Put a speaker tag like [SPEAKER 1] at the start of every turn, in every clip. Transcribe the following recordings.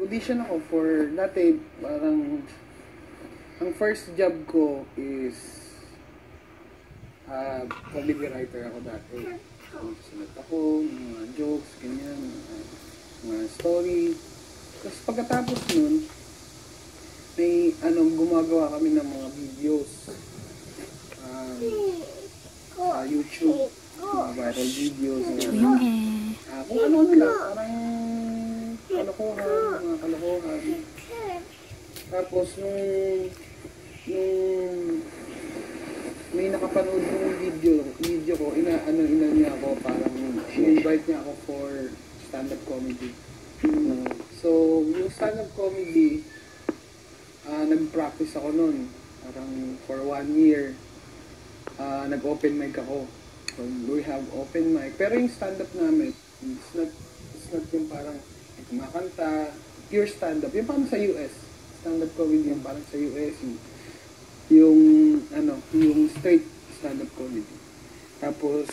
[SPEAKER 1] nag-audition ako for, dati, parang, ang first job ko is, comedy writer ako dati. Sulat ako, mga jokes, ganyan, mga story. Tapos pagkatapos nun, may, gumagawa kami ng mga videos. Sa YouTube, mga viral videos. Kung ano lang, parang kalokohan, mga kalokohan. Tapos nung may nakapanood ng video ko, ina niya ako, parang invite niya ako for stand-up comedy. So, yung stand-up comedy, nag-practice ako nun. Parang for 1 year, nag-open mic ako. So, we have open mic. Pero yung stand-up namin, it's not yung parang kumakanta, pure stand-up. Yung parang sa US. Stand-up comedy yung parang sa US. Yung straight stand-up comedy. Tapos,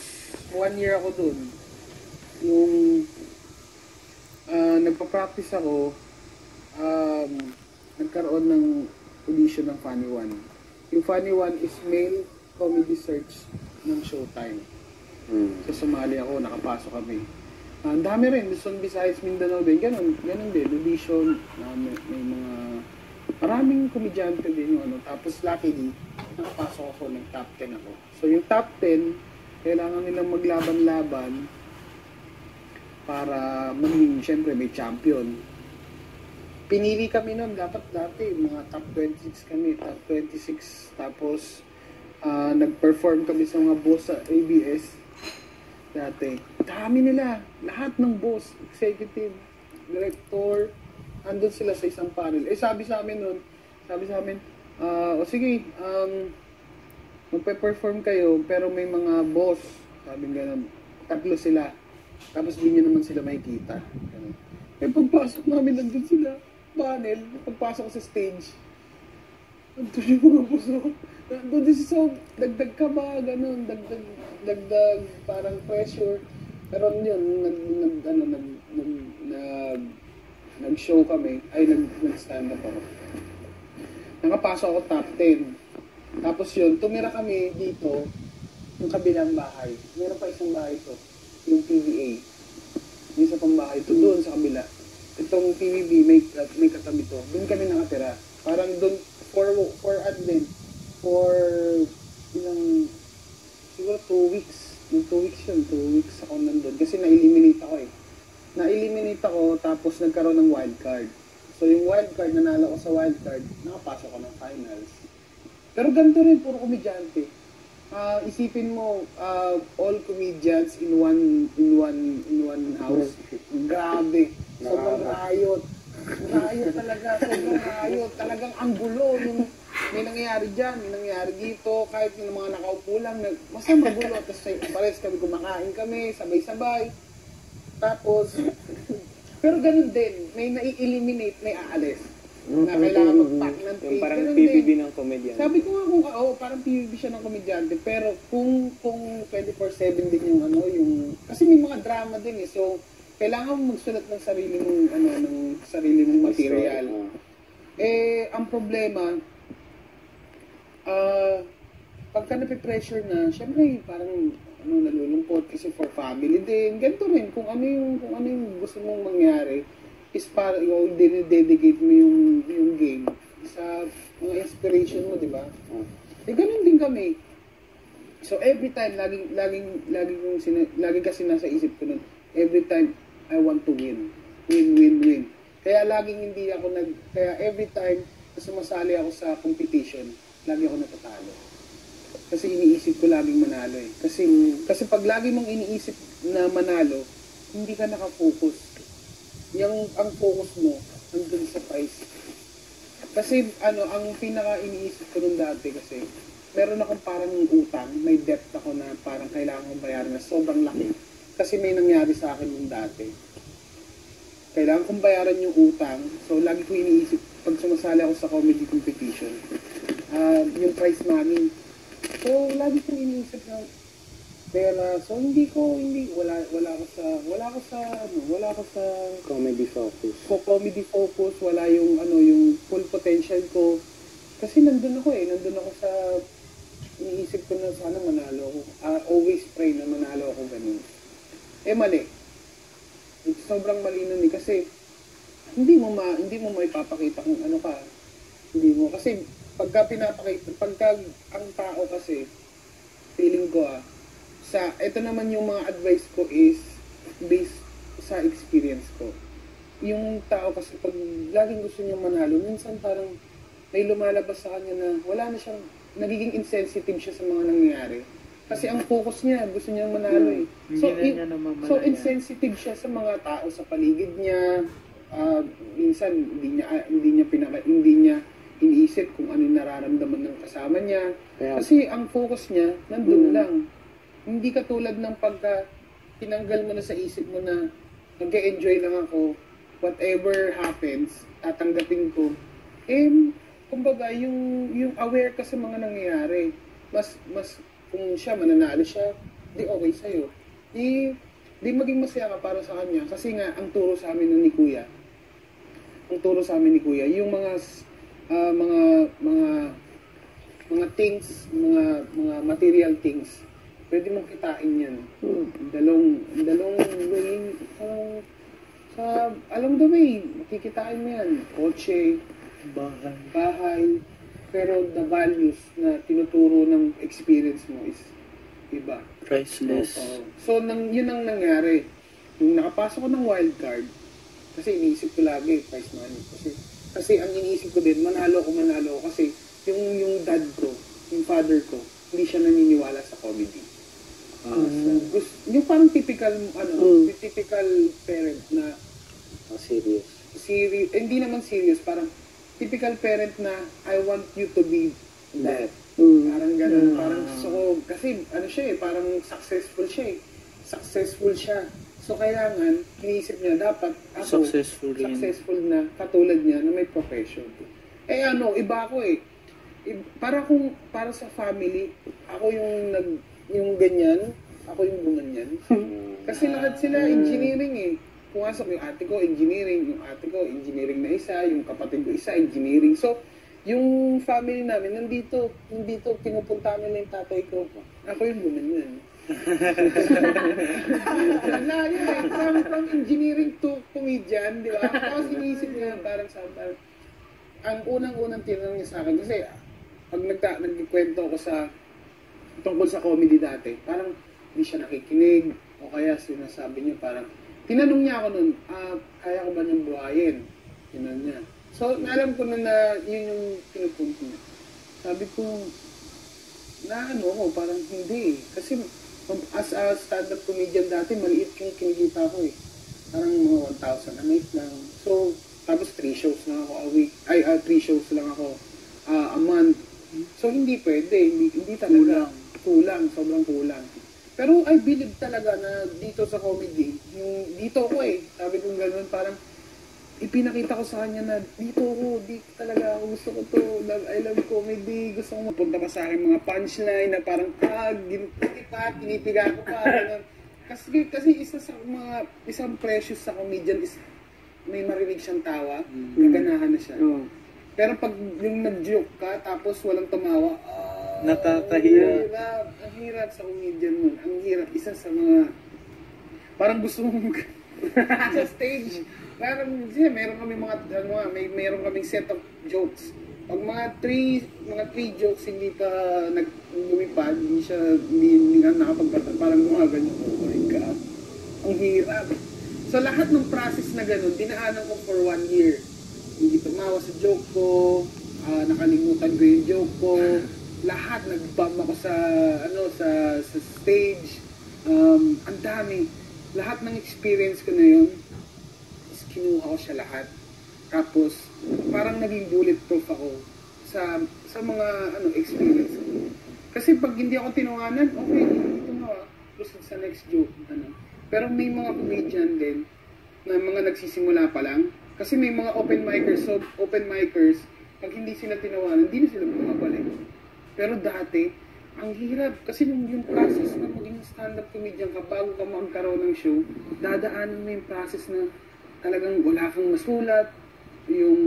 [SPEAKER 1] 1 year ako dun. Yung nagpa-practice ako, nagkaroon ng audition ng Funny One. Yung Funny One is male comedy search ng Showtime. So, sumali ako, nakapasok kami. Ang dami rin, Luzon, Visayas, Mindanao din, ganun din, audition, may mga, maraming komedyante din yung tapos luckily, nakapasok ako, nag-top 10 ako. So, yung top 10, kailangan nilang maglaban-laban para maging, syempre, may champion. Pinili kami nun, dapat dati, mga top 26 kami, top 26, tapos, nag-perform kami sa mga boss sa ABS dati. Dami nila, lahat ng boss, executive, director, andun sila sa isang panel. Sabi sa amin, o sige, magpe-perform kayo, pero may mga boss, sabi gano'n, 3 sila, tapos di nyo naman sila makikita. Pagpasok namin, nandun sila, panel, pagpasok sa stage, nandun yung mga boss, nandun din so, dagdag ka ba, gano'n, dagdag, parang pressure. Pero yun, nag-show kami, nag-stand up ako. Nakapasok ako top 10. Tapos yun, tumira kami dito, yung kabilang bahay. Meron pa isang bahay to, yung PBA. Yung isa pang bahay to, doon sa kabila. Itong PBB, may katabi to. Doon kami nakatira. Parang doon, for ilang, siguro 2 weeks. Yung 2 weeks yun, 2 weeks ako nandun. Kasi na-eliminate ako eh. Na-eliminate ako, tapos nagkaroon ng wildcard. So yung wildcard, nanalo ko sa wildcard, nakapasok ko ng finals. Pero ganito rin, puro komedyante. Isipin mo, all comedians in one house. Grabe. Sobrang riot. Riot talaga, sobrang riot. Talagang ang gulo. May nangyayari dyan, may nangyayari dito, kahit yung mga nakaupo lang, basta magulo. Tapos pares kami, kumakain kami, sabay-sabay. Tapos, pero ganun din, may nai-eliminate, may aalis. Na kailangan mag-pack ng tape.
[SPEAKER 2] Parang PBB ng komedyante.
[SPEAKER 1] Sabi ko nga parang PBB siya ng komedyante. Pero kung 24/7 din yung kasi may mga drama din eh. So, kailangan mo magsulat ng sarili mong material. Ang problema, pagka napipressure na, syempre parang nalulungkot kasi for family din. Ganito rin, kung ano yung gusto mong mangyari, is para dinededicate mo yung game sa mga inspiration mo, di ba? Ganun din kami. So every time, lagi kasi nasa isip ko nun, every time I want to win. Win. Kaya kaya every time na sumasali ako sa competition, lagi ako natatalo. Kasi iniisip ko laging manalo eh. Kasi pag lagi mong iniisip na manalo, hindi ka nakafocus. Ang focus mo, andun sa prize. Kasi ang pinaka iniisip ko nung dati kasi, meron akong parang utang, may debt ako na parang kailangan kong bayaran na sobrang laki. Kasi may nangyari sa akin nung dati. Kailangan kong bayaran yung utang, so lagi ko iniisip, pag sumasali ako sa comedy competition, yung prize money. So, lagi kong iniisip na, pera. So wala ako sa
[SPEAKER 2] Comedy focus.
[SPEAKER 1] comedy focus, wala yung yung full potential ko. Kasi nandun ako sa iniisip ko na sana manalo ako. Always pray na manalo ako ganun. Mali. Sobrang mali nun kasi hindi mo maipapakita kung ano ka. Hindi mo kasi pagka ang tao kasi feeling ko ito naman yung mga advice ko is based sa experience ko. Yung tao kasi pag laging gusto niya manalo, minsan parang may lumalabas sa kanya na wala na siyang, nagiging insensitive siya sa mga nangyayari. Kasi ang focus niya, gusto niya manalo eh. So insensitive siya sa mga tao sa paligid niya. Minsan hindi niya iniisip kung ano yung nararamdaman ng kasama niya. Kasi ang focus niya nandun lang. Hindi katulad ng pagka tinanggal mo na sa isip mo na nag-enjoy lang ako, whatever happens, tatanggapin ko. Kumbaga, yung aware ka sa mga nangyayari, mas kung siya, mananalo siya, di okay sa'yo. Di maging masaya ka para sa kanya. Kasi nga, ang turo sa amin ni Kuya, yung mga things, mga material things, pwede mong kitain yan. Dalong way, along the way, makikitain mo yan. Kotse, bahay, pero the values na tinuturo ng experience mo is iba.
[SPEAKER 2] Priceless.
[SPEAKER 1] So, yun ang nangyari. Nung nakapasok ko ng wildcard, kasi iniisip ko lagi, prize money. Kasi ang iniisip ko din, manalo ko. Kasi yung dad ko, yung father ko, hindi siya naniniwala sa comedy. Yung parang typical parent na
[SPEAKER 2] Serious.
[SPEAKER 1] Hindi naman serious, parang typical parent na I want you to be that. Parang ganun, parang gusto ko, kasi parang successful siya. So kailangan, iniisip niya, dapat ako successful na katulad niya na may profession. Iba ako para sa family, ako yung ganyan, ako yung gumanyan. Kasi lahat sila engineering Pumasok yung ate ko, engineering na isa, yung kapatid ko isa, engineering. So, yung family namin, nandito, pinupunta nila yung tatay ko. Ako yung gumanyan. From engineering to comedian, di ba? Tapos iniisip niya, parang ang unang tinanong niya sa akin, kasi pag nagkikwento ako tungkol sa comedy dati, parang hindi siya nakikinig, o kaya sinasabi niya parang, tinanong niya ako nun, kaya ko ba niyang buhayin? Tinanong niya. So, alam ko na yun yung pinupunto niya. Sabi ko, parang hindi. Kasi, as a stand-up comedian dati, maliit yung kinikita ko Parang mga 1,000 a night lang. So, tapos 3 shows lang ako a week. 3 shows lang ako a month. So, hindi pwede. Hindi talaga. Kulang. Sobrang kulang. Pero I believe talaga na dito sa comedy, dito ko sabi ko gano'n, parang ipinakita ko sa kanya na dito talaga ako, gusto ko to, I love comedy, gusto ko mapunta pa sa akin mga punchline na parang tinipiga ko pa, gano'n. Kasi isang precious sa comedian is may marinig siyang tawa, gaganahan na siya. Pero pag yung nag-joke ka, tapos walang tumawa,
[SPEAKER 2] nakakahiya.
[SPEAKER 1] Ang hirap sa comedian mo. Ang hirap. Isa sa mga parang gusto mong sa stage. Parang meron kami meron kaming set of jokes. Pag mga 3 jokes hindi pa lumipad, hindi nga nakapagpatag, parang gumaganyan. Oh my God. Ang hirap. So lahat ng process na ganun, dinaanan ko for 1 year. Hindi tumawa sa joke ko, nakalimutan ko yung joke ko. Lahat nag-bump ako sa stage. Ang dami. Lahat ng experience ko na yun is kinuha ko siya lahat. Tapos parang naging bulletproof ako sa mga experience ko. Kasi pag hindi ako tinawanan, okay, hindi tumawa. Proceed sa next joke. Pero may mga comedian din na mga nagsisimula pa lang. Kasi may mga open micers, pag hindi sila tinawanan, hindi na sila bumabalik. Pero dati, ang hirap. Kasi yung process na maging stand-up comedian ka bago ka magkaroon ng show, dadaanan mo yung process na talagang wala kang masulat, yung